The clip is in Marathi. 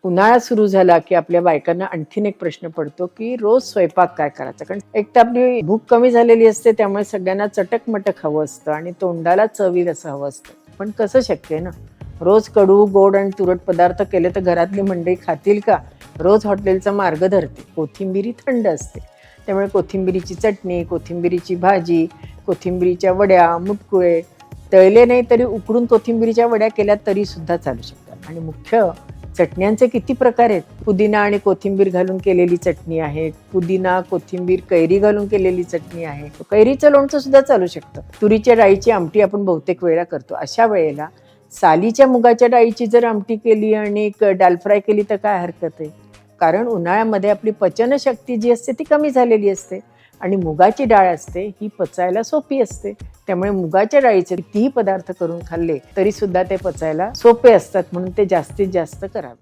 उन्हाळा सुरू झाला की आपल्या बायकांना आणखीन एक प्रश्न पडतो की रोज स्वयंपाक काय करायचा. कारण एक तर आपली भूक कमी झालेली असते, त्यामुळे सगळ्यांना चटक-मटक हवं असतं आणि तोंडाला चवील असं हवं असतं. पण कसं शक्य आहे ना? रोज कडू, गोड आणि तुरट पदार्थ केले तर घरातली मंडळी खातील का? रोज हॉटेलचा मार्ग धरते. कोथिंबीर थंड असते, त्यामुळे कोथिंबिरीची चटणी, कोथिंबिरीची भाजी, कोथिंबिरीच्या वड्या, मुटकुळे, तळले नाही तरी उकडून कोथिंबिरीच्या वड्या केल्या तरी सुद्धा चालू शकतात. आणि मुख्य चटण्यांचे किती प्रकार आहेत. पुदिना आणि कोथिंबीर घालून केलेली चटणी आहे, पुदिना, कोथिंबीर, कैरी घालून केलेली चटणी आहे, कैरीचं लोणचं सुद्धा चालू शकतं. तुरीच्या डाळीची आमटी आपण बहुतेक वेळा करतो. अशा वेळेला सालीच्या मुगाच्या डाळीची जर आमटी केली आणि डाल फ्राय केली तर काय हरकत आहे. कारण उन्हाळ्यामध्ये आपली पचनशक्ती जी असते ती कमी झालेली असते आणि मुगाची डाळ असते ही पचायला सोपी असते. त्यामुळे मुगाच्या डाळीचे कितीही पदार्थ करून खाल्ले तरी सुद्धा ते पचायला सोपे असतात, म्हणून ते जास्तीत जास्त करावे.